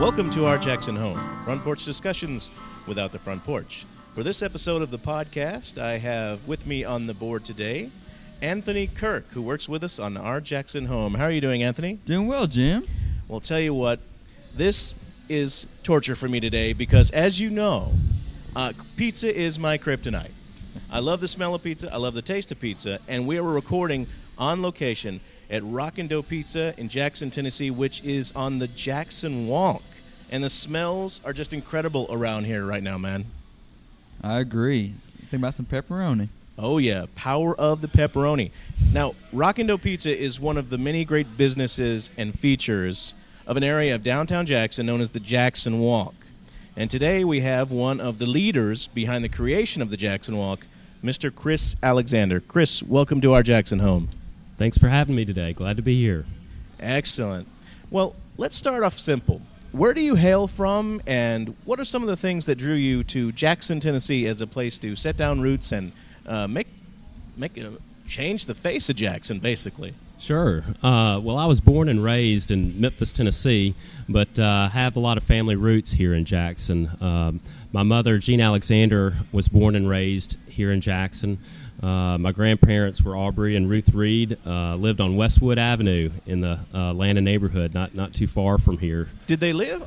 Welcome to our Jackson home, Front Porch Discussions without the front porch. For this episode of the podcast, I have with me on the board today Anthony Kirk, who works with us on our Jackson home. How are you doing, Anthony? Doing well, Jim. Well, tell you what, this is torture for me today because, as you know, pizza is my kryptonite. I love the smell of pizza. I love the taste of pizza. And we are recording on location at Rockin' Dough Pizza in Jackson, Tennessee, which is on the Jackson Walk. And the smells are just incredible around here right now, man. I agree. Think about some pepperoni. Oh, yeah. Power of the pepperoni. Now, Rockin' Dough Pizza is one of the many great businesses and features of an area of downtown Jackson known as the Jackson Walk. And today we have one of the leaders behind the creation of the Jackson Walk, Mr. Chris Alexander. Chris, welcome to our Jackson home. Thanks for having me today. Glad to be here. Excellent. Well, let's start off simple. Where do you hail from, and what are some of the things that drew you to Jackson, Tennessee as a place to set down roots and change the face of Jackson, basically? Sure. Well, I was born and raised in Memphis, Tennessee, but have a lot of family roots here in Jackson. My mother, Jean Alexander, was born and raised here in Jackson. My grandparents were Aubrey and Ruth Reed, lived on Westwood Avenue in the Landon neighborhood, not too far from here. Did they live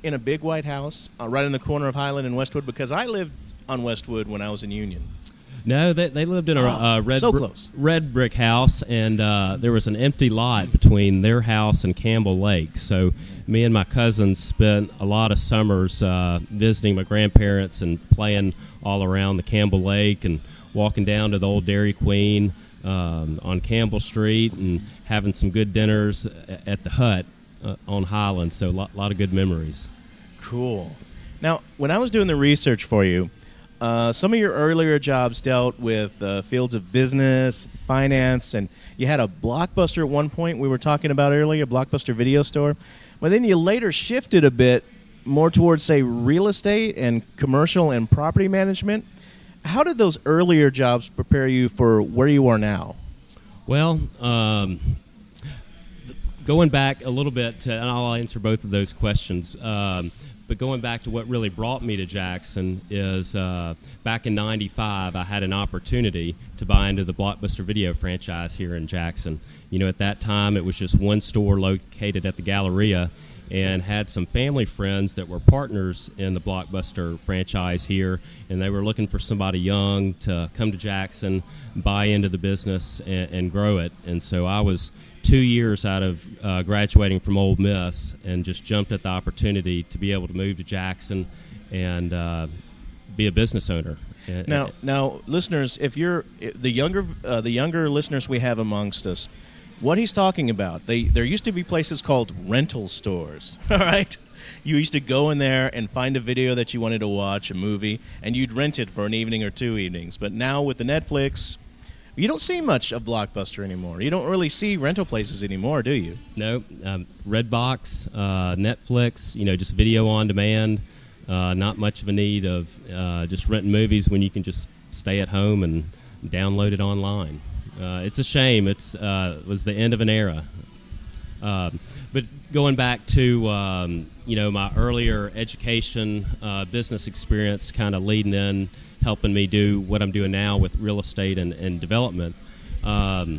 in a big white house right in the corner of Highland and Westwood? Because I lived on Westwood when I was in Union. No, they lived in a red brick house, and there was an empty lot between their house and Campbell Lake. So me and my cousins spent a lot of summers visiting my grandparents and playing all around the Campbell Lake and walking down to the old Dairy Queen on Campbell Street and having some good dinners at the Hut on Highland. So a lot of good memories. Cool. Now, when I was doing the research for you, some of your earlier jobs dealt with fields of business, finance, and you had a Blockbuster at one point we were talking about earlier, a Blockbuster video store. But then you later shifted a bit more towards, say, real estate and commercial and property management. How did those earlier jobs prepare you for where you are now? Well, going back a little bit, and I'll answer both of those questions. But going back to what really brought me to Jackson is back in '95, I had an opportunity to buy into the Blockbuster video franchise here in Jackson. You know, at that time, it was just one store located at the Galleria, and had some family friends that were partners in the Blockbuster franchise here, and they were looking for somebody young to come to Jackson, buy into the business, and grow it. And so I was 2 years out of graduating from Ole Miss and just jumped at the opportunity to be able to move to Jackson and be a business owner. Now, listeners, if you're the younger listeners we have amongst us, what he's talking about, there used to be places called rental stores, all right? You used to go in there and find a video that you wanted to watch, a movie, and you'd rent it for an evening or 2 evenings. But now with the Netflix, you don't see much of Blockbuster anymore. You don't really see rental places anymore, do you? No. Redbox, Netflix, just video on demand. Not much of a need of just renting movies when you can just stay at home and download it online. It's a shame. It was the end of an era. But going back to my earlier education, business experience, kind of leading in, helping me do what I'm doing now with real estate and development. The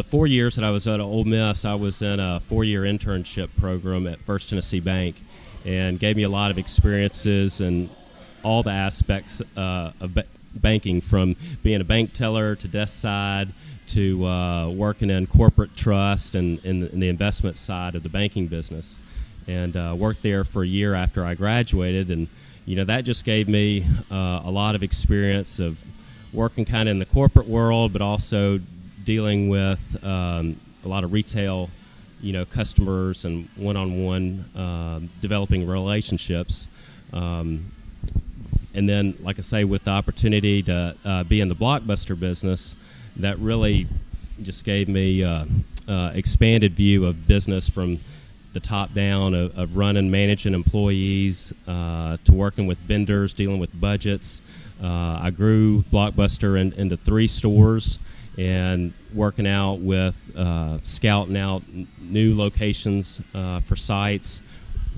4 years that I was at Ole Miss, I was in a 4-year internship program at First Tennessee Bank, and gave me a lot of experiences in all the aspects of banking, from being a bank teller to desk side to working in corporate trust and in the investment side of the banking business, and worked there for a year after I graduated. And that just gave me a lot of experience of working kind of in the corporate world, but also dealing with a lot of retail customers and one-on-one developing relationships. And then, like I say, with the opportunity to be in the Blockbuster business, that really just gave me expanded view of business from the top down of running, managing employees, to working with vendors, dealing with budgets. I grew Blockbuster into 3 stores and working out with scouting out new locations for sites,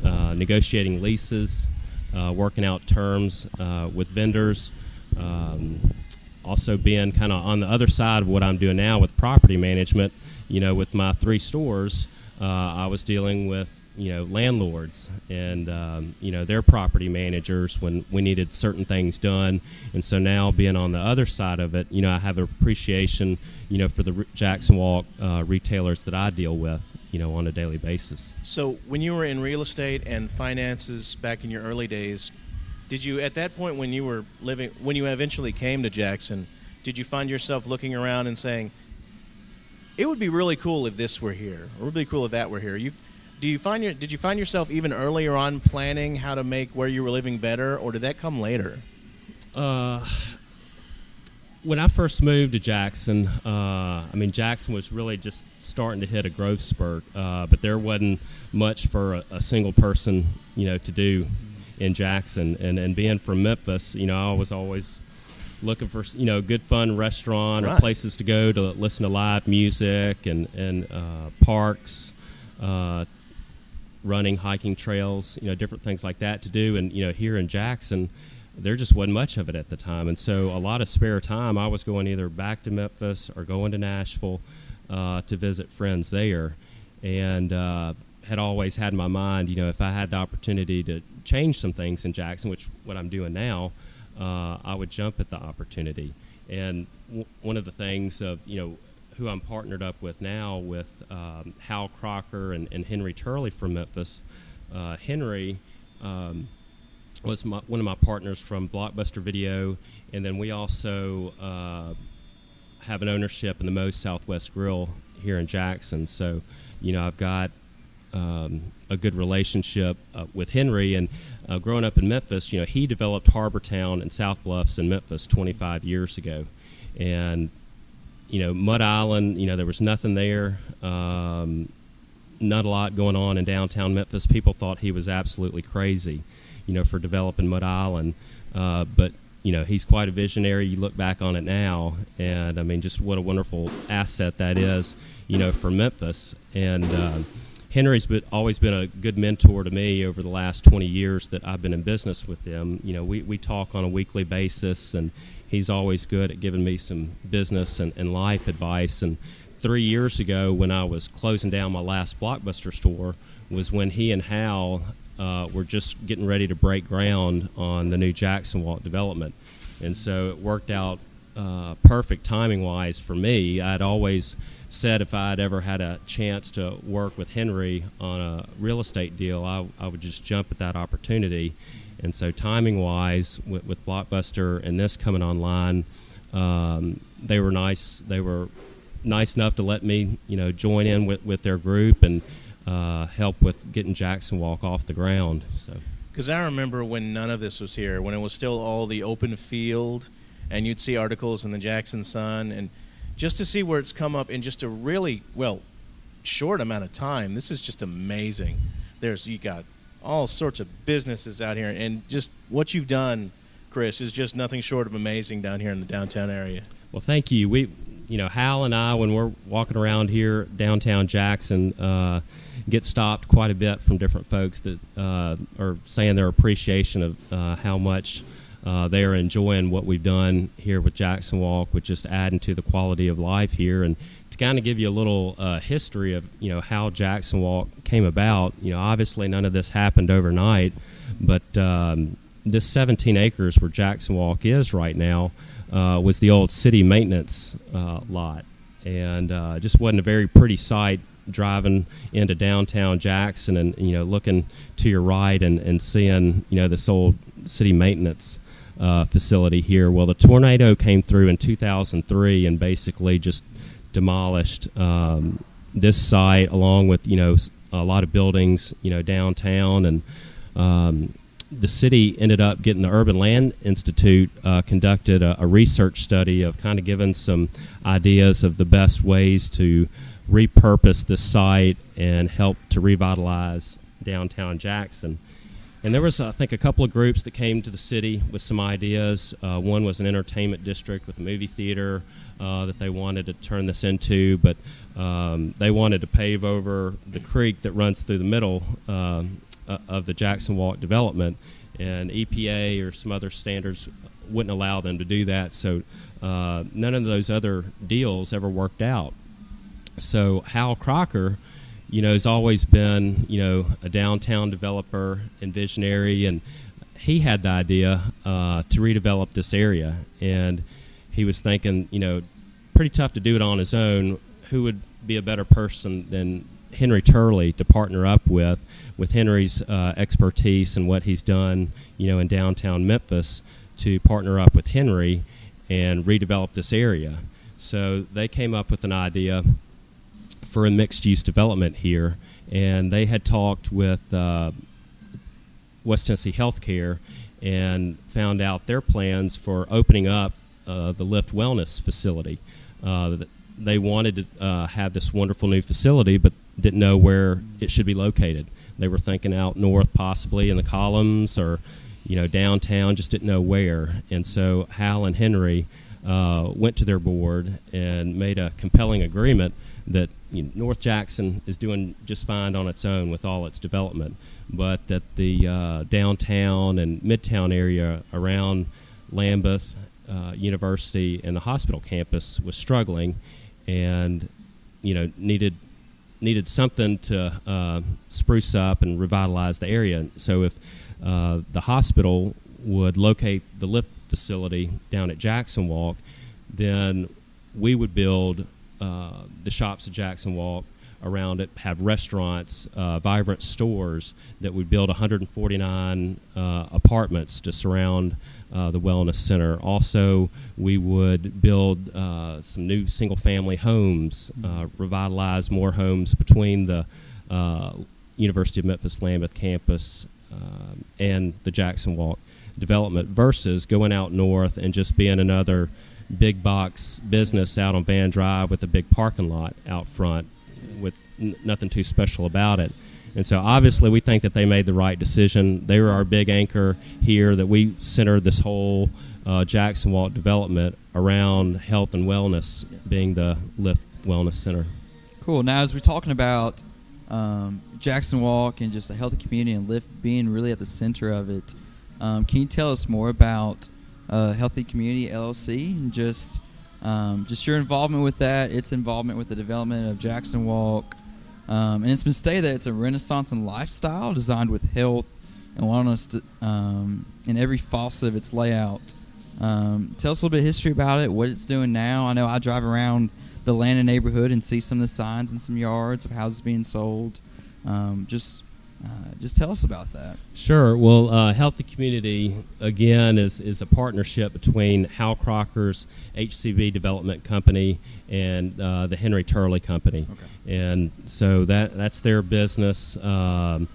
negotiating leases, working out terms with vendors. Also being kind of on the other side of what I'm doing now with property management, with my 3 stores, I was dealing with, landlords and, their property managers when we needed certain things done. And so now being on the other side of it, I have an appreciation, for the Jackson Walk retailers that I deal with, on a daily basis. So when you were in real estate and finances back in your early days, did you, at that point when you eventually came to Jackson, did you find yourself looking around and saying, it would be really cool if this were here, or it would be cool if that were here? Did you find yourself even earlier on planning how to make where you were living better, or did that come later? When I first moved to Jackson, Jackson was really just starting to hit a growth spurt, but there wasn't much for a single person, to do in Jackson. And being from Memphis, I was always looking for, good fun restaurant or places to go to listen to live music and parks, running, hiking trails, different things like that to do. And, here in Jackson, there just wasn't much of it at the time. And so a lot of spare time, I was going either back to Memphis or going to Nashville to visit friends there. And had always had in my mind, if I had the opportunity to change some things in Jackson, which what I'm doing now, I would jump at the opportunity. And one of the things of, who I'm partnered up with now with Hal Crocker and Henry Turley from Memphis. Henry was one of my partners from Blockbuster Video, and then we also have an ownership in the Moe's Southwest Grill here in Jackson. So, I've got a good relationship with Henry, and growing up in Memphis, he developed Harbortown and South Bluffs in Memphis 25 years ago. And, Mud Island, there was nothing there, not a lot going on in downtown Memphis. People thought he was absolutely crazy, for developing Mud Island. But, he's quite a visionary. You look back on it now, and, just what a wonderful asset that is, for Memphis. And Henry's always been a good mentor to me over the last 20 years that I've been in business with him. We talk on a weekly basis, and he's always good at giving me some business and life advice. And 3 years ago, when I was closing down my last Blockbuster store, was when he and Hal were just getting ready to break ground on the new Jackson Walk development. And so it worked out perfect timing-wise for me. I'd always said if I'd ever had a chance to work with Henry on a real estate deal, I would just jump at that opportunity. And so timing-wise, with Blockbuster and this coming online, they were nice. They were nice enough to let me, join in with their group and help with getting Jackson Walk off the ground. So, because I remember when none of this was here, when it was still all the open field, and you'd see articles in the Jackson Sun, and just to see where it's come up in just a really, short amount of time, this is just amazing. You got all sorts of businesses out here, and just what you've done, Chris, is just nothing short of amazing down here in the downtown area. Well, thank you. Hal and I, when we're walking around here downtown Jackson, get stopped quite a bit from different folks that are saying their appreciation of how much they are enjoying what we've done here with Jackson Walk, with just adding to the quality of life here. And to kind of give you a little history of how Jackson Walk came about, obviously none of this happened overnight, but this 17 acres where Jackson Walk is right now was the old city maintenance lot, and just wasn't a very pretty sight driving into downtown Jackson and looking to your right and seeing this old city maintenance facility here. Well, the tornado came through in 2003 and basically just demolished this site, along with a lot of buildings downtown. And the city ended up getting the Urban Land Institute conducted a research study of kind of giving some ideas of the best ways to repurpose this site and help to revitalize downtown Jackson. And there was, I think, a couple of groups that came to the city with some ideas. One was an entertainment district with a movie theater that they wanted to turn this into, but they wanted to pave over the creek that runs through the middle of the Jackson Walk development, and EPA or some other standards wouldn't allow them to do that. So none of those other deals ever worked out. So Hal Crocker, has always been, a downtown developer and visionary, and he had the idea to redevelop this area. And he was thinking, pretty tough to do it on his own. Who would be a better person than Henry Turley to partner up with Henry's expertise and what he's done, in downtown Memphis, to partner up with Henry and redevelop this area. So they came up with an idea for a mixed-use development here, and they had talked with West Tennessee Healthcare and found out their plans for opening up the Lift Wellness facility. They wanted to have this wonderful new facility, but didn't know where it should be located. They were thinking out north, possibly in the Columns, or downtown, just didn't know where. And so Hal and Henry went to their board and made a compelling agreement that North Jackson is doing just fine on its own with all its development, but that the downtown and midtown area around Lambeth University and the hospital campus was struggling, and needed something to spruce up and revitalize the area. So if the hospital would locate the lift facility down at Jackson Walk, then we would build the shops at Jackson Walk around it, have restaurants, vibrant stores that would build 149 apartments to surround the wellness center. Also, we would build some new single-family homes, revitalize more homes between the University of Memphis Lambeth campus and the Jackson Walk development, versus going out north and just being another big box business out on Van Drive with a big parking lot out front with nothing too special about it. And so obviously we think that they made the right decision. They were our big anchor here, that we centered this whole Jackson Walk development around health and wellness, being the Lift Wellness Center. Cool. Now, as we're talking about Jackson Walk and just a healthy community and Lift being really at the center of it, can you tell us more about Healthy Community LLC and just your involvement with that, its involvement with the development of Jackson Walk? And it's been stated that it's a renaissance and lifestyle designed with health and wellness in every facet of its layout. Tell us a little bit of history about it, what it's doing now. I know I drive around the Atlanta neighborhood and see some of the signs in some yards of houses being sold. Just tell us about that. Sure. Well, Healthy Community, again, is a partnership between Hal Crocker's HCB Development Company and the Henry Turley Company. Okay. And so that's their business that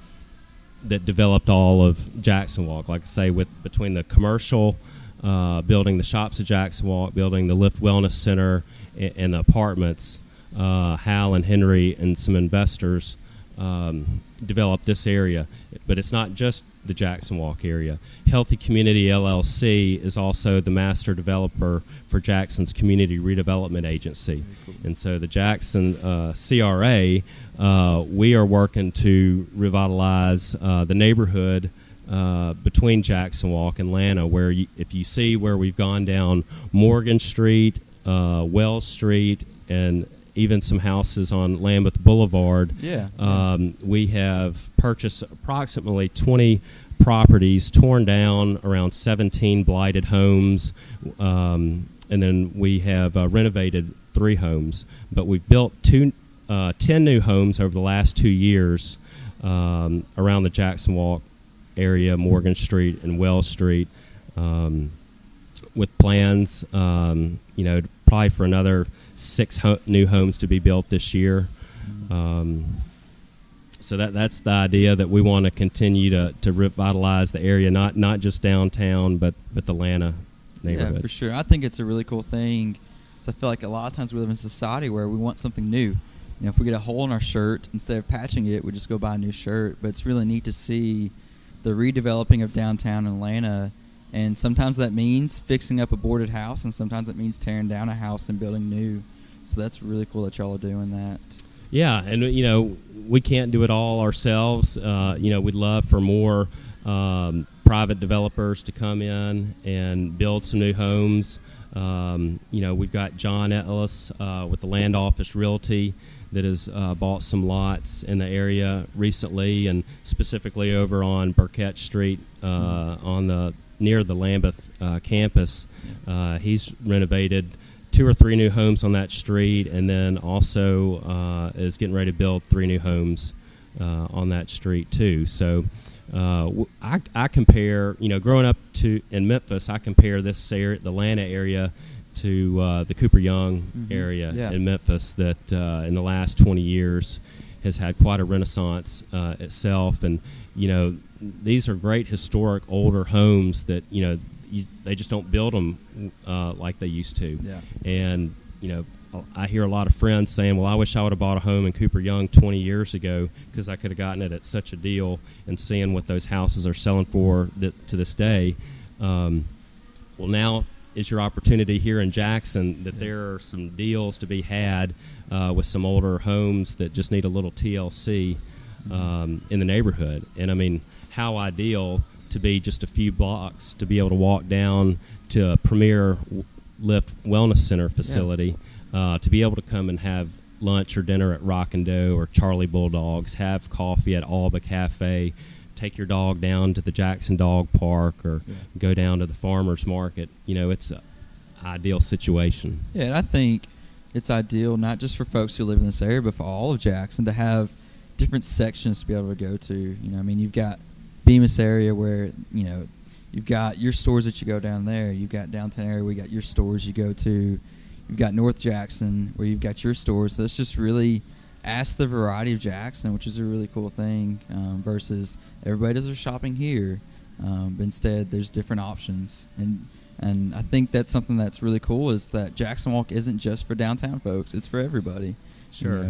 developed all of Jackson Walk. Like I say, between the commercial, building the shops at Jackson Walk, building the Lift Wellness Center, and the apartments, Hal and Henry and some investors develop this area. But it's not just the Jackson Walk area. Healthy Community LLC is also the master developer for Jackson's Community Redevelopment Agency. Cool. And so the Jackson CRA, we are working to revitalize the neighborhood between Jackson Walk and Lana, where if you see where we've gone down Morgan Street, Wells Street, and even some houses on Lambeth Boulevard. We have purchased approximately 20 properties, torn down around 17 blighted homes, and then we have renovated 3 homes. But we've built 10 new homes over the last 2 years around the Jackson Walk area, Morgan Street and Wells Street, with plans, probably for another 6 new homes to be built this year. So that's the idea, that we want to continue to revitalize the area, not just downtown, but the Atlanta neighborhood. Yeah, for sure. I think it's a really cool thing. I feel like a lot of times we live in a society where we want something new. If we get a hole in our shirt, instead of patching it, we just go buy a new shirt. But it's really neat to see the redeveloping of downtown Atlanta. And sometimes that means fixing up a boarded house, and sometimes it means tearing down a house and building new. So that's really cool that y'all are doing that. Yeah, and we can't do it all ourselves. We'd love for more private developers to come in and build some new homes. We've got John Ellis with the Land Office Realty that has bought some lots in the area recently, and specifically over on Burkett Street near the Lambeth campus. He's renovated 2 or 3 new homes on that street, and then also is getting ready to build 3 new homes on that street too. So I compare, growing up in Memphis, I compare this area, the Atlanta area, to the Cooper Young area in Memphis that in the last 20 years has had quite a renaissance itself. And these are great historic older homes that they just don't build them like they used to. Yeah. And I hear a lot of friends saying, well, I wish I would have bought a home in Cooper Young 20 years ago because I could have gotten it at such a deal, and seeing what those houses are selling for to this day. Well, now is your opportunity here in Jackson that there are some deals to be had with some older homes that just need a little TLC in the neighborhood. And I mean, how ideal to be just a few blocks to be able to walk down to a premier Lift Wellness Center facility, to be able to come and have lunch or dinner at Rock and Dough or Charlie Bulldogs, have coffee at Alba Cafe, take your dog down to the Jackson Dog Park, or go down to the farmer's market. It's an ideal situation. Yeah, and I think it's ideal not just for folks who live in this area, but for all of Jackson to have different sections to be able to go to. You've got Bemis area where, you've got your stores that you go down there. You've got downtown area where you got your stores you go to. You've got North Jackson where you've got your stores. So it's just really adds the variety of Jackson, which is a really cool thing, versus everybody does their shopping here. But instead, there's different options. And I think that's something that's really cool, is that Jackson Walk isn't just for downtown folks. It's for everybody. Sure.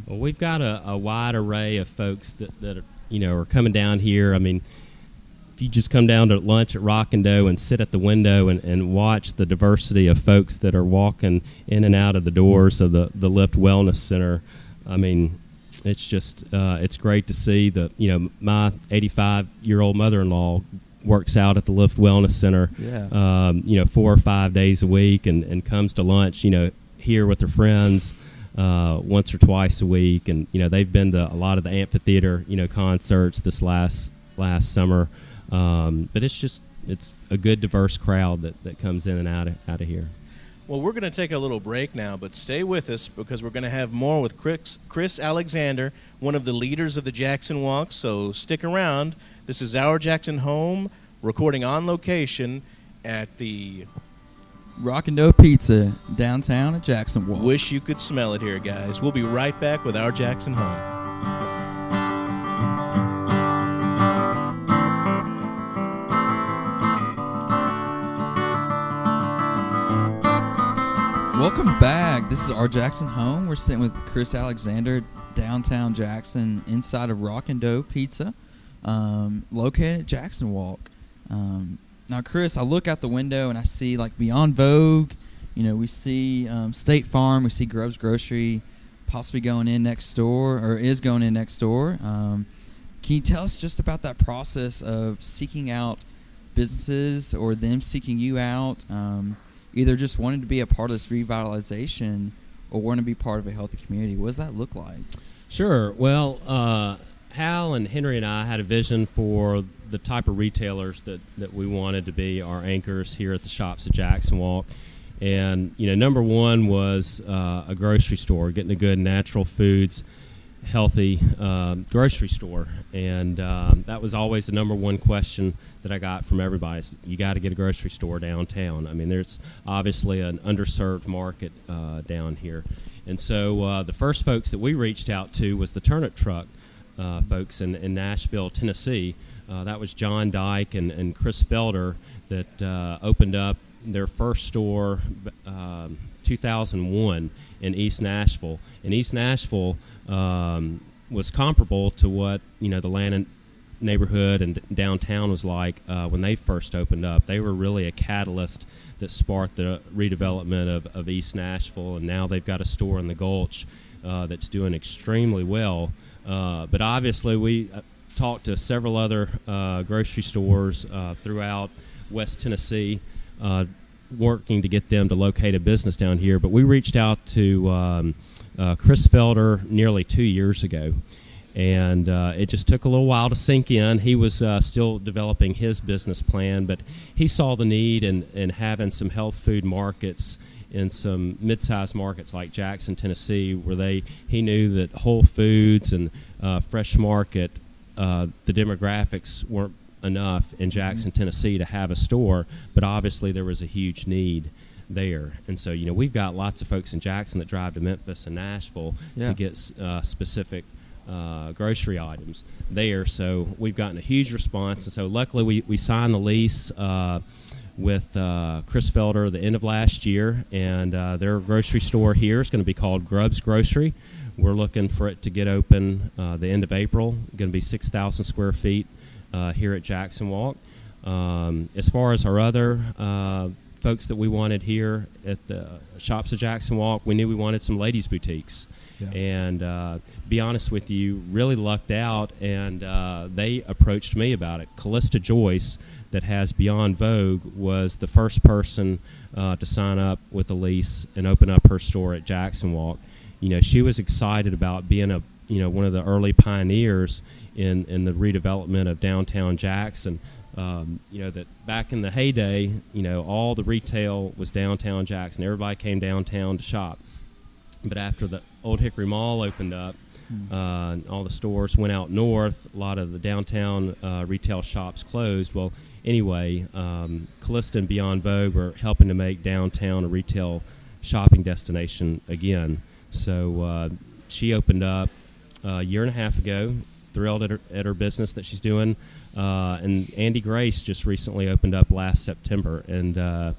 Well, we've got a wide array of folks that are coming down here. I mean, if you just come down to lunch at Rock and Dough and sit at the window and watch the diversity of folks that are walking in and out of the doors of the Lift Wellness Center, I mean, it's just it's great to see that my 85-year-old mother-in-law works out at the Lift Wellness Center 4 or 5 days a week, and comes to lunch here with her friends once or twice a week, and they've been to a lot of the amphitheater concerts this last summer. But it's a good diverse crowd that comes in and out of here. Well, we're going to take a little break now, but stay with us because we're going to have more with Chris Alexander, one of the leaders of the Jackson Walk. So stick around. This is Our Jackson Home, recording on location at the Rock and Dough Pizza downtown at Jackson Walk. Wish you could smell it here, guys. We'll be right back with Our Jackson Home. Welcome back. This is Our Jackson Home. We're sitting with Chris Alexander, downtown Jackson, inside of Rock and Dough Pizza, located at Jackson Walk. Now, Chris, I look out the window and I see Beyond Vogue. We see State Farm. We see Grubbs Grocery, possibly going in next door, or is going in next door. Can you tell us just about that process of seeking out businesses, or them seeking you out? Either just wanting to be a part of this revitalization or wanting to be part of a healthy community. What does that look like? Sure. Well, Hal and Henry and I had a vision for the type of retailers that we wanted to be our anchors here at the shops at Jackson Walk. And, number one was a grocery store, getting the good natural foods, healthy grocery store. And that was always the number one question that I got from everybody. You got to get a grocery store downtown. I mean, there's obviously an underserved market down here. And so the first folks that we reached out to was the Turnip Truck folks in Nashville, Tennessee. That was John Dyke and Chris Felder that opened up their first store 2001 in East Nashville. And East Nashville was comparable to what the Atlanta neighborhood and downtown was like when they first opened up. They were really a catalyst that sparked the redevelopment of East Nashville, and now they've got a store in the Gulch that's doing extremely well. But obviously, we talked to several other grocery stores throughout West Tennessee, working to get them to locate a business down here. But we reached out to Chris Felder nearly 2 years ago. And it just took a little while to sink in. He was still developing his business plan, but he saw the need in having some health food markets in some mid-sized markets like Jackson, Tennessee, where he knew that Whole Foods and Fresh Market, the demographics weren't enough in Jackson, Tennessee to have a store, but obviously there was a huge need there. And so, we've got lots of folks in Jackson that drive to Memphis and Nashville to get specific grocery items there. So we've gotten a huge response. And so luckily we signed the lease with Chris Felder at the end of last year, and their grocery store here is going to be called Grubbs Grocery. We're looking for it to get open the end of April. Going to be 6,000 square feet here at Jackson Walk. As far as our other folks that we wanted here at the Shops of Jackson Walk, we knew we wanted some ladies' boutiques. Yeah. And be honest with you, really lucked out, and they approached me about it. Callista Joyce, that has Beyond Vogue, was the first person to sign up with a lease and open up her store at Jackson Walk. She was excited about being one of the early pioneers in the redevelopment of downtown Jackson. That back in the heyday, all the retail was downtown Jackson. Everybody came downtown to shop. But after the Old Hickory Mall opened up, all the stores went out north. A lot of the downtown retail shops closed. Well, anyway, Callista and Beyond Vogue were helping to make downtown a retail shopping destination again. So she opened up a year and a half ago. Thrilled at her business that she's doing. And Andy Grace just recently opened up last September. And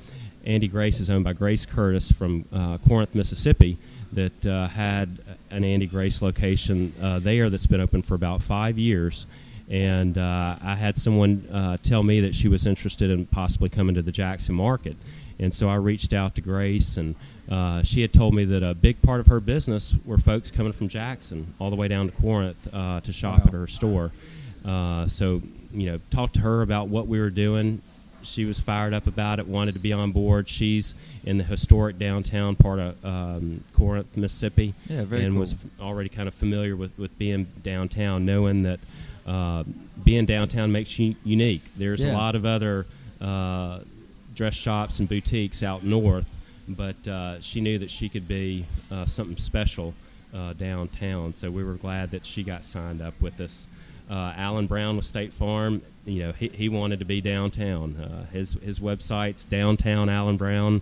Andy Grace is owned by Grace Curtis from Corinth, Mississippi, that had an Andy Grace location there that's been open for about 5 years. And I had someone tell me that she was interested in possibly coming to the Jackson market. And so I reached out to Grace, and she had told me that a big part of her business were folks coming from Jackson all the way down to Corinth to shop at her store. So, talked to her about what we were doing. She was fired up about it, wanted to be on board. She's in the historic downtown part of Corinth, Mississippi, and was already kind of familiar with being downtown, knowing that being downtown makes you unique. There's a lot of other dress shops and boutiques out north, but she knew that she could be something special downtown. So we were glad that she got signed up with us. Alan Brown with State Farm, he wanted to be downtown. His website's downtownalanbrown,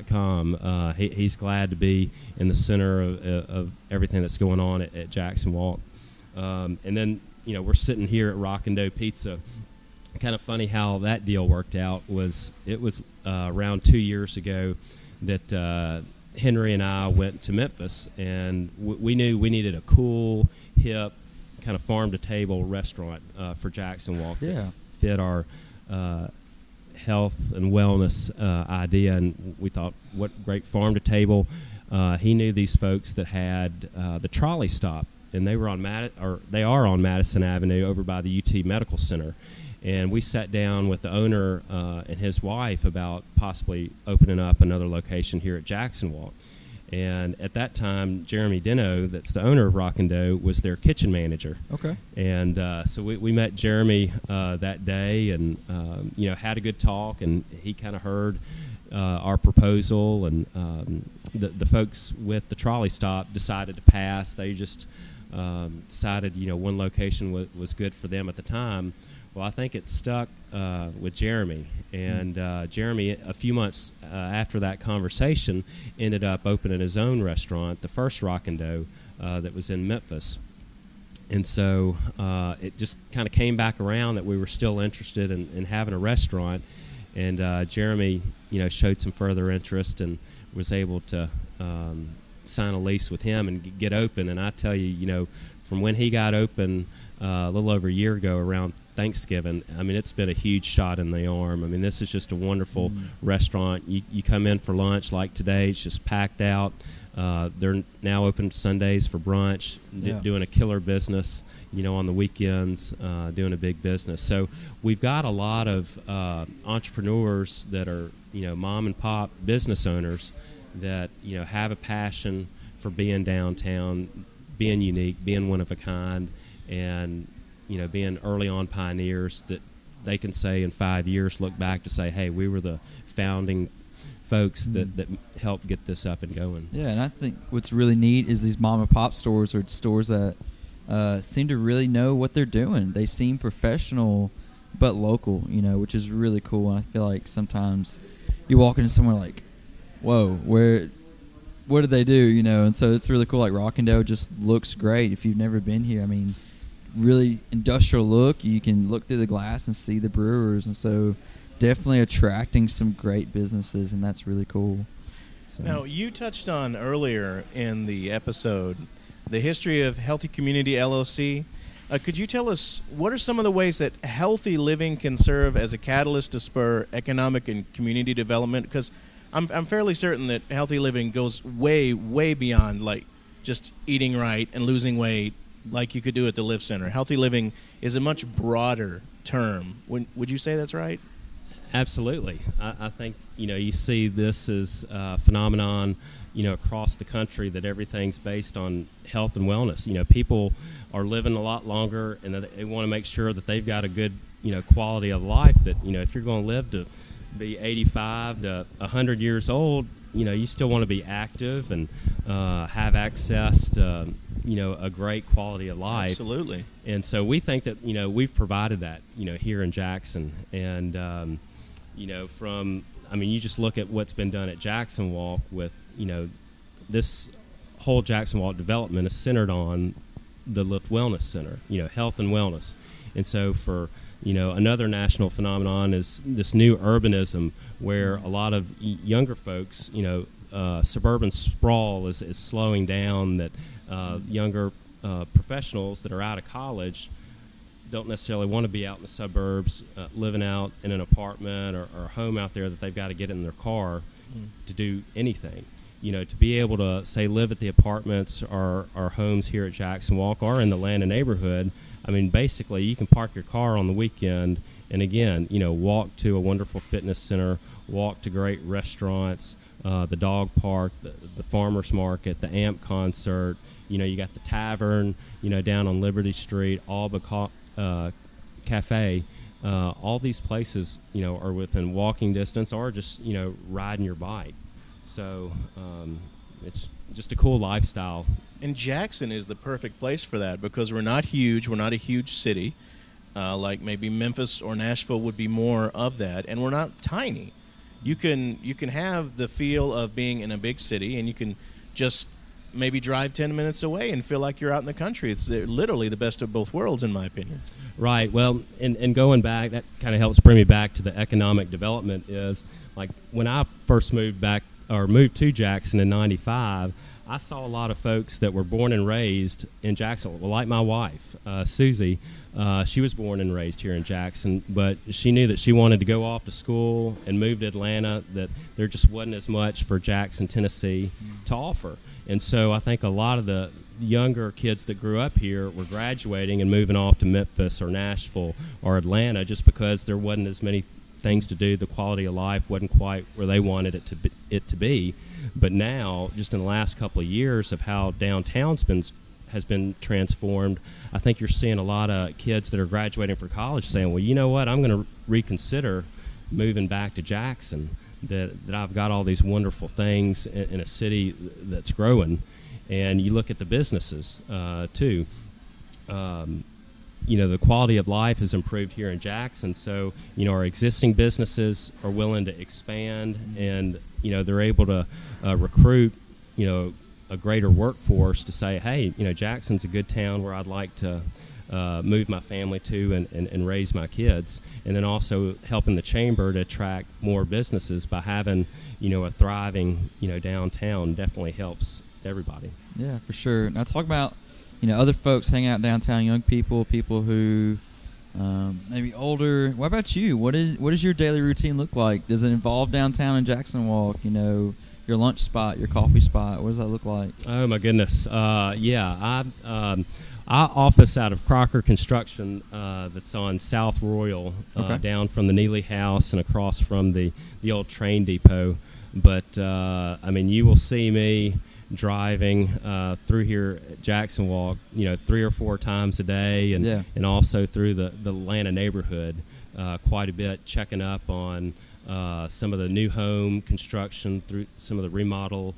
.com. He's glad to be in the center of everything that's going on at Jackson Walk. And then, we're sitting here at Rock and Dough Pizza. Kind of funny how that deal worked out. It was around 2 years ago that Henry and I went to Memphis, and we knew we needed a cool, hip, kind of farm-to-table restaurant for Jackson Walk that fit our health and wellness idea. And we thought, what great farm-to-table. He knew these folks that had the trolley stop, and they are on Madison Avenue over by the UT Medical Center. And we sat down with the owner and his wife about possibly opening up another location here at Jackson Walk. And at that time, Jeremy Deno, that's the owner of Rock and Dough, was their kitchen manager. Okay. And so we met Jeremy that day, and had a good talk. And he kind of heard our proposal, and the folks with the trolley stop decided to pass. They just decided, one location was good for them at the time. Well, I think it stuck with Jeremy, and Jeremy, a few months after that conversation, ended up opening his own restaurant, the first Rock and Dough, that was in Memphis. And so it just kind of came back around that we were still interested in having a restaurant, and Jeremy, showed some further interest and was able to sign a lease with him and get open. And I tell you, from when he got open a little over a year ago around Thanksgiving, I mean, it's been a huge shot in the arm. I mean, this is just a wonderful restaurant. You come in for lunch like today, it's just packed out. They're now open Sundays for brunch, Yeah. doing a killer business, on the weekends, doing a big business. So we've got a lot of entrepreneurs that are, mom and pop business owners that, have a passion for being downtown, being unique, being one of a kind, and, being early on pioneers that they can say in 5 years, look back to say, hey, we were the founding folks that helped get this up and going. Yeah, and I think what's really neat is these mom and pop stores or stores that seem to really know what they're doing. They seem professional but local, which is really cool. And I feel like sometimes you walk into somewhere like, whoa, what did they do, And so it's really cool. Like Rocking Dough just looks great. If you've never been here, I mean, really industrial look. You can look through the glass and see the brewers, and so definitely attracting some great businesses, and that's really cool. So. Now, you touched on earlier in the episode the history of Healthy Community LLC. Could you tell us what are some of the ways that healthy living can serve as a catalyst to spur economic and community development? Because I'm fairly certain that healthy living goes way, way beyond like just eating right and losing weight like you could do at the Lift Center. Healthy living is a much broader term. Would you say that's right? Absolutely. I think, you see this as a phenomenon, across the country, that everything's based on health and wellness. People are living a lot longer, and they want to make sure that they've got a good, quality of life, that, if you're going to live to be 85 to 100 years old, you still want to be active and have access to, a great quality of life. Absolutely. And so we think that, we've provided that, here in Jackson. And, you just look at what's been done at Jackson Walk with, this whole Jackson Walk development is centered on the Lift Wellness Center, health and wellness. And so for, another national phenomenon is this new urbanism where a lot of younger folks, suburban sprawl is slowing down, that younger professionals that are out of college don't necessarily want to be out in the suburbs, living out in an apartment or a home out there that they've got to get in their car to do anything. To be able to, say, live at the apartments or homes here at Jackson Walk or in the Landon neighborhood, basically you can park your car on the weekend and, again, walk to a wonderful fitness center, walk to great restaurants, the dog park, the farmer's market, the AMP concert. You got the tavern, down on Liberty Street, Alba Cafe. All these places, are within walking distance or just, riding your bike. So it's just a cool lifestyle. And Jackson is the perfect place for that because we're not huge. We're not a huge city like maybe Memphis or Nashville would be more of that. And we're not tiny. You can have the feel of being in a big city, and you can just maybe drive 10 minutes away and feel like you're out in the country. It's literally the best of both worlds, in my opinion. Right. Well, and going back, that kind of helps bring me back to the economic development. Is like when I first moved to Jackson in '95, I saw a lot of folks that were born and raised in Jackson. Well, like my wife, Susie, she was born and raised here in Jackson, but she knew that she wanted to go off to school and move to Atlanta, that there just wasn't as much for Jackson, Tennessee to offer. And so I think a lot of the younger kids that grew up here were graduating and moving off to Memphis or Nashville or Atlanta just because there wasn't as many things to do. The quality of life wasn't quite where they wanted it to be. But now, just in the last couple of years of how downtown has been transformed, I think you're seeing a lot of kids that are graduating from college saying, well, you know what, I'm going to reconsider moving back to Jackson, that I've got all these wonderful things in a city that's growing. And you look at the businesses, too. The quality of life has improved here in Jackson, so, our existing businesses are willing to expand, and, they're able to recruit, a greater workforce to say, hey, Jackson's a good town where I'd like to move my family to and raise my kids. And then also helping the chamber to attract more businesses by having, a thriving, downtown definitely helps everybody. Yeah, for sure. Now talk about, other folks hang out downtown, young people who maybe older. What about you? What does your daily routine look like? Does it involve downtown and Jackson Walk? your lunch spot, your coffee spot? What does that look like? Oh my goodness, I office out of Crocker Construction, that's on South Royal, Okay. down from the Neely House and across from the old train depot. But I mean, you will see me driving through here at Jackson Walk, 3 or 4 times a day, and also through the Atlanta neighborhood quite a bit, checking up on some of the new home construction, through some of the remodel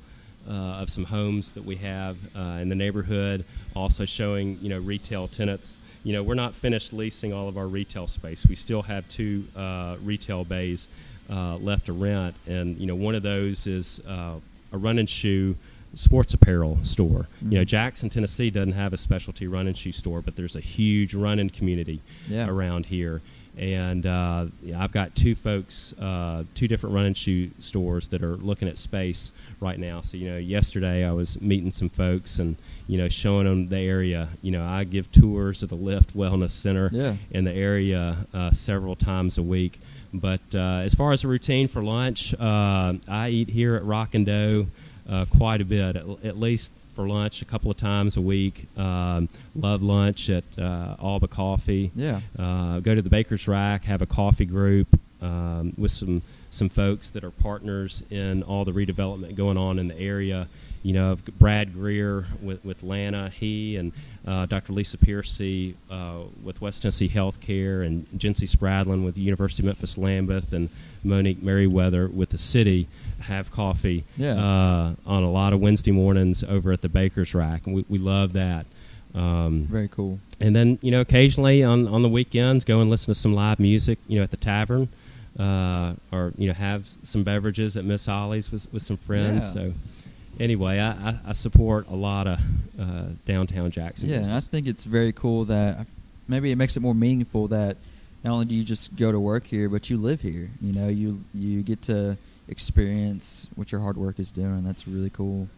of some homes that we have in the neighborhood, also showing retail tenants. We're not finished leasing all of our retail space. We still have 2 retail bays left to rent, and one of those is a run and shoe sports apparel store. Mm-hmm. Jackson, Tennessee doesn't have a specialty run and shoe store, but there's a huge running community around here. And I've got 2 folks, 2 different run and shoe stores that are looking at space right now. So, yesterday I was meeting some folks and, showing them the area. I give tours of the Lift Wellness Center in the area several times a week. But as far as a routine for lunch, I eat here at Rock and Dough quite a bit, at least for lunch a couple of times a week. Love lunch at Alba Coffee. Go to the Baker's Rack, have a coffee group with some folks that are partners in all the redevelopment going on in the area. Brad Greer with Lana, he and Dr. Lisa Piercy with West Tennessee Healthcare, and Jency Spradlin with the University of Memphis Lambeth, and Monique Merriweather with the city have coffee on a lot of Wednesday mornings over at the Baker's Rack, and we love that. Very cool. And then occasionally on the weekends, go and listen to some live music at the tavern, or have some beverages at Miss Ollie's with some friends. So anyway, I support a lot of downtown Jackson business. And I think it's very cool that maybe it makes it more meaningful that not only do you just go to work here, but you live here. You get to experience what your hard work is doing. That's really cool.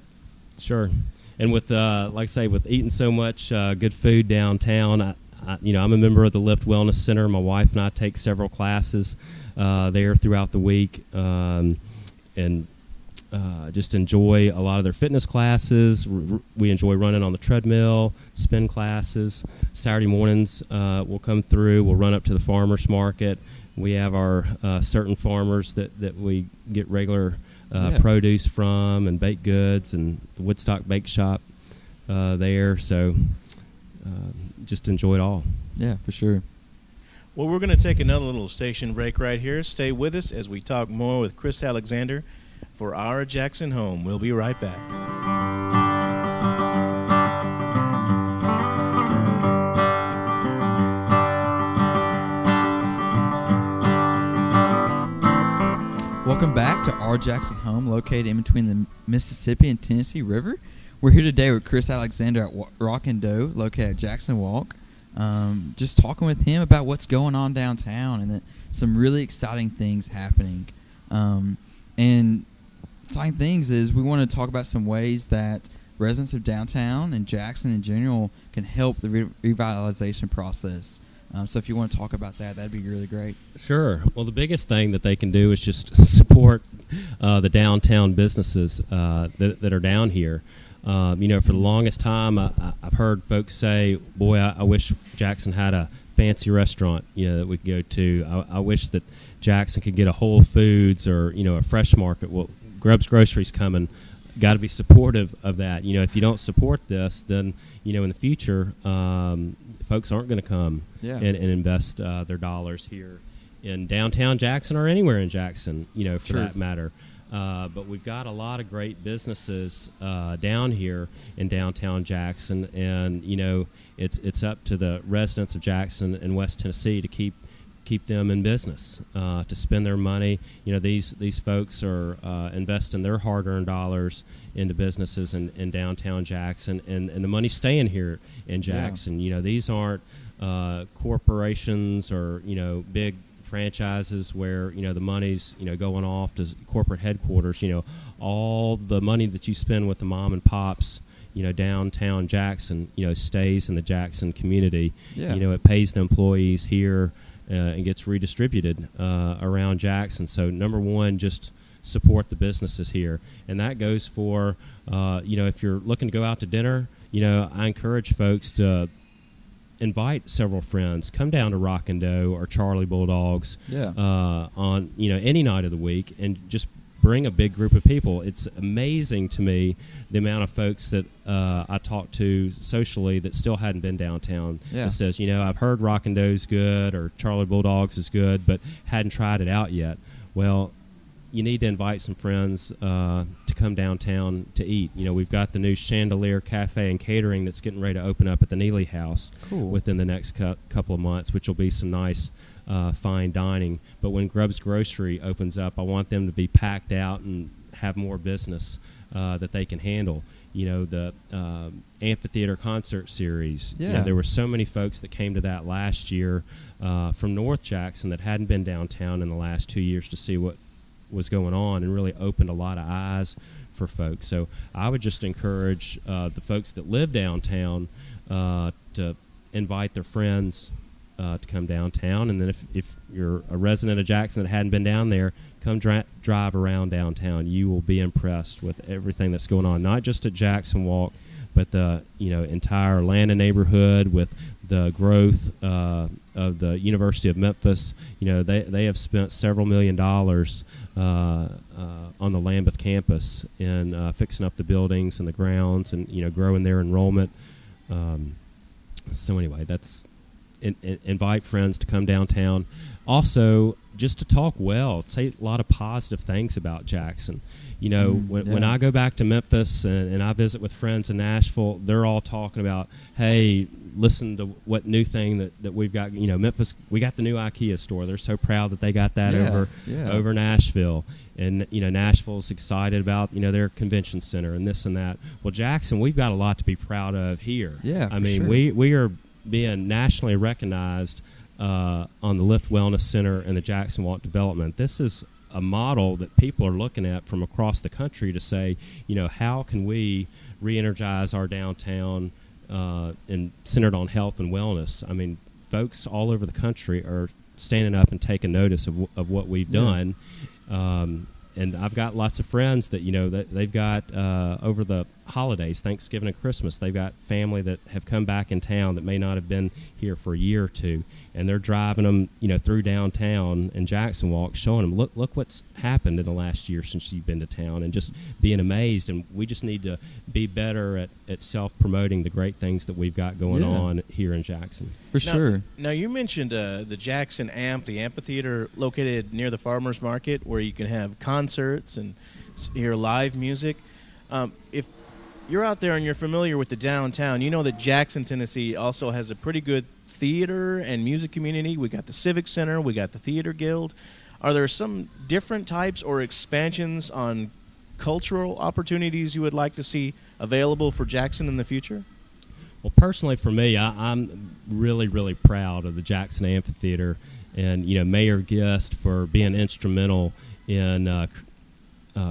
Sure. And with, like I say, with eating so much good food downtown, I'm a member of the Lift Wellness Center. My wife and I take several classes there throughout the week, and just enjoy a lot of their fitness classes. We enjoy running on the treadmill, spin classes. Saturday mornings we'll come through. We'll run up to the farmers market. We have our certain farmers that we get regular produce from, and baked goods, and the Woodstock Bake Shop there. So just enjoy it all. Yeah, for sure. Well, we're going to take another little station break right here. Stay with us as we talk more with Chris Alexander for Our Jackson Home. We'll be right back. Welcome back to Our Jackson Home, located in between the Mississippi and Tennessee River. We're here today with Chris Alexander at Rock and Dough, located at Jackson Walk. Just talking with him about what's going on downtown and some really exciting things happening. And exciting things is we want to talk about some ways that residents of downtown and Jackson in general can help the revitalization process. So if you want to talk about that, that'd be really great. Sure. Well, the biggest thing that they can do is just support the downtown businesses that are down here. For the longest time, I've heard folks say, boy, I wish Jackson had a fancy restaurant, that we could go to. I wish that Jackson could get a Whole Foods or, a Fresh Market. Well, Grubb's Grocery's coming. Got to be supportive of that. If you don't support this, then, in the future, folks aren't going to come and invest their dollars here in downtown Jackson or anywhere in Jackson, for that matter. But we've got a lot of great businesses down here in downtown Jackson, and it's up to the residents of Jackson and West Tennessee to keep them in business, to spend their money. These folks are investing their hard-earned dollars into businesses in downtown Jackson, and the money's staying here in Jackson. These aren't corporations or big franchises where the money's going off to corporate headquarters. All the money that you spend with the mom and pops downtown Jackson stays in the Jackson community. It pays the employees here and gets redistributed around Jackson. So number one, just support the businesses here. And that goes for, if you're looking to go out to dinner, I encourage folks to invite several friends. Come down to Rock and Dough or Charlie Bulldogs on any night of the week, and just bring a big group of people. It's amazing to me the amount of folks that I talk to socially that still hadn't been downtown. That says, I've heard Rock and Dough's good or Charlie Bulldogs is good, but hadn't tried it out yet. Well, you need to invite some friends to come downtown to eat. We've got the new Chandelier Cafe and Catering that's getting ready to open up at the Neely House within the next couple of months, which will be some nice fine dining. But when Grubb's Grocery opens up, I want them to be packed out and have more business that they can handle. The amphitheater concert series. There were so many folks that came to that last year from North Jackson that hadn't been downtown in the last 2 years to see what was going on, and really opened a lot of eyes for folks. So I would just encourage the folks that live downtown to invite their friends to come downtown, and then if you're a resident of Jackson that hadn't been down there, come drive around downtown. You will be impressed with everything that's going on, not just at Jackson Walk, but the entire Atlanta neighborhood, with the growth of the University of Memphis. They have spent several $1 million on the Lambeth campus in fixing up the buildings and the grounds, and growing their enrollment. So anyway, that's invite friends to come downtown. Also, just to talk well, say a lot of positive things about Jackson. When I go back to Memphis and I visit with friends in Nashville, they're all talking about, hey, listen to what new thing that we've got. Memphis, we got the new IKEA store. They're so proud that they got that over Nashville. And, Nashville's excited about, their convention center and this and that. Well, Jackson, we've got a lot to be proud of here. We are being nationally recognized on the Lift Wellness Center and the Jackson Walk development. This is a model that people are looking at from across the country to say, how can we re-energize our downtown and centered on health and wellness? I mean, folks all over the country are standing up and taking notice of what we've done. And I've got lots of friends that, that they've got over the holidays, Thanksgiving and Christmas, they've got family that have come back in town that may not have been here for a year or two, and they're driving them, through downtown and Jackson Walk, showing them, look what's happened in the last year since you've been to town, and just being amazed. And we just need to be better at self-promoting the great things that we've got going on here in Jackson. For sure. Now, you mentioned the Jackson the amphitheater located near the Farmers Market, where you can have concerts and hear live music. If you're out there and you're familiar with the downtown, you know that Jackson, Tennessee also has a pretty good theater and music community. We got the Civic Center, we got the Theater Guild. Are there some different types or expansions on cultural opportunities you would like to see available for Jackson in the future? Well, personally for me, I'm really, really proud of the Jackson Amphitheater and, Mayor Gist for being instrumental in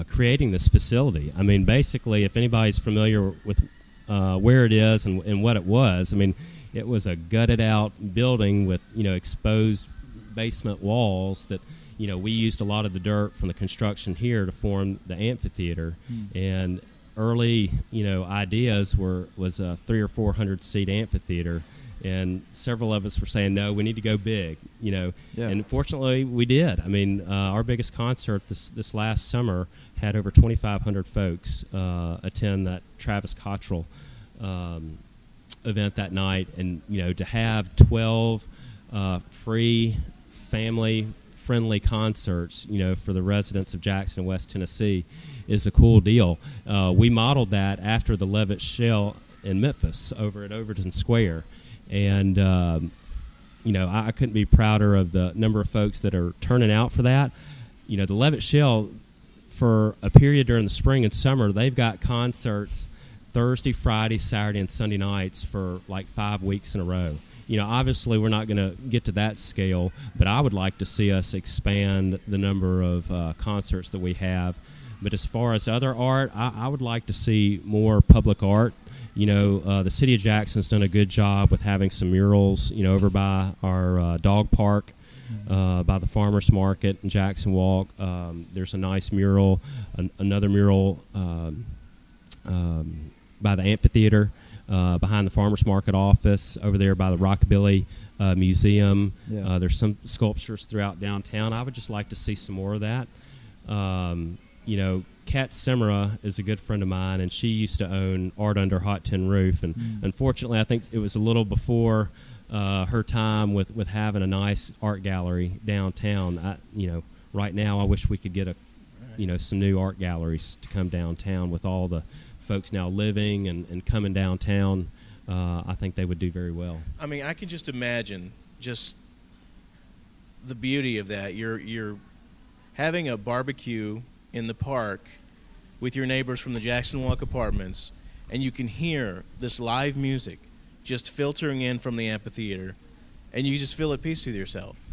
creating this facility. I mean, basically, if anybody's familiar with where it is and what it was, I mean, it was a gutted out building with, exposed basement walls that, we used a lot of the dirt from the construction here to form the amphitheater. And early, ideas was a 300 or 400 seat amphitheater. And several of us were saying, no, we need to go big, And fortunately, we did. I mean, our biggest concert this last summer had over 2,500 folks attend that Travis Cottrell event that night. And, to have 12 free, family-friendly concerts, for the residents of Jackson, West Tennessee, is a cool deal. We modeled that after the Levitt Shell in Memphis over at Overton Square. And, I couldn't be prouder of the number of folks that are turning out for that. The Levitt Shell, for a period during the spring and summer, they've got concerts Thursday, Friday, Saturday, and Sunday nights for like 5 weeks in a row. Obviously we're not going to get to that scale, but I would like to see us expand the number of concerts that we have. But as far as other art, I would like to see more public art. The city of Jackson's done a good job with having some murals, over by our dog park. by the farmers market in Jackson Walk. There's a nice mural, another mural by the amphitheater, behind the farmers market office, over there by the Rockabilly Museum. Yeah. There's some sculptures throughout downtown. I would just like to see some more of that. Kat Simra is a good friend of mine, and she used to own Art Under Hot Tin Roof. And unfortunately, I think it was a little before her time with having a nice art gallery downtown. Right now, I wish we could get some new art galleries to come downtown with all the folks now living and coming downtown. I think they would do very well. I mean, I can just imagine just the beauty of that. You're having a barbecue in the park with your neighbors from the Jackson Walk apartments, and you can hear this live music just filtering in from the amphitheater, and you just feel at peace with yourself.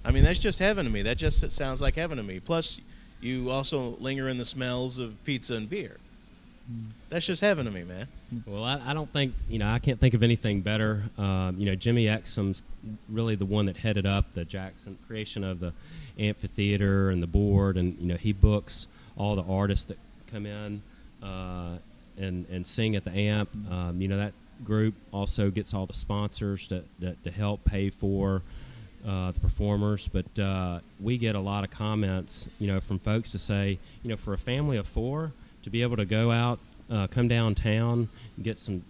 I mean, that's just heaven to me. That just sounds like heaven to me. Plus, you also linger in the smells of pizza and beer. That's just heaven to me, man. Well, I don't think, I can't think of anything better. Jimmy Exum's really the one that headed up the Jackson creation of the amphitheater and the board, and, he books all the artists that come in and sing at the amp. That group also gets all the sponsors to help pay for the performers. But we get a lot of comments, from folks to say, for a family of 4, to be able to go out, come downtown, get some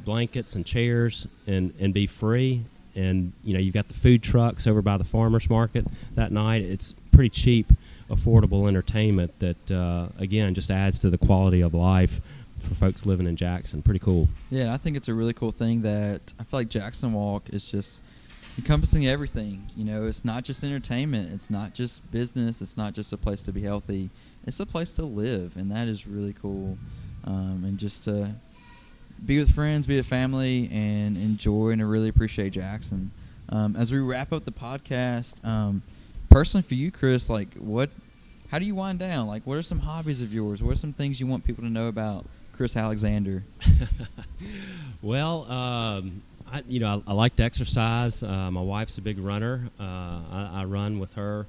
blankets and chairs and be free. And, you've got the food trucks over by the farmers market that night. It's pretty cheap, affordable entertainment that, again, just adds to the quality of life for folks living in Jackson. Pretty cool. Yeah, I think it's a really cool thing that I feel like Jackson Walk is just encompassing everything. It's not just entertainment. It's not just business. It's not just a place to be healthy. It's a place to live, and that is really cool. And just to be with friends, be with family, and enjoy and really appreciate Jackson. As we wrap up the podcast, personally for you, Chris, how do you wind down? What are some hobbies of yours? What are some things you want people to know about Chris Alexander? Well, I like to exercise. My wife's a big runner. I run with her.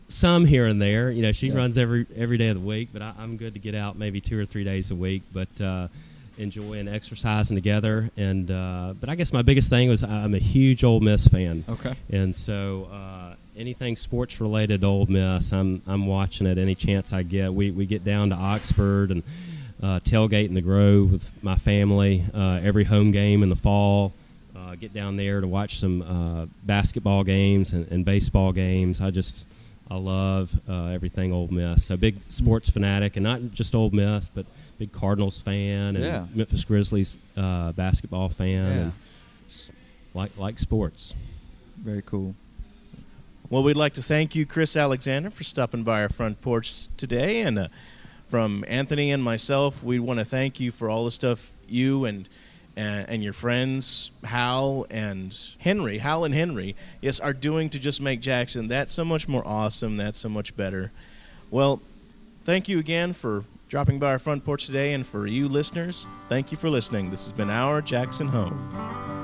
Some here and there, she runs every day of the week, but I'm good to get out maybe 2 or 3 days a week. But enjoying exercising together, and but I guess my biggest thing was I'm a huge Ole Miss fan. Okay. And so anything sports related to Ole Miss, I'm watching it any chance I get. We get down to Oxford and tailgate in the Grove with my family every home game in the fall. Get down there to watch some basketball games and baseball games. I love everything Ole Miss. So big sports fanatic, and not just Ole Miss, but big Cardinals fan and Memphis Grizzlies basketball fan. And like sports. Very cool. Well, we'd like to thank you, Chris Alexander, for stopping by our front porch today. And from Anthony and myself, we want to thank you for all the stuff you and your friends, Hal and Henry, yes, are doing to just make Jackson that so much more awesome, that so much better. Well, thank you again for dropping by our front porch today, and for you listeners, thank you for listening. This has been our Jackson Home.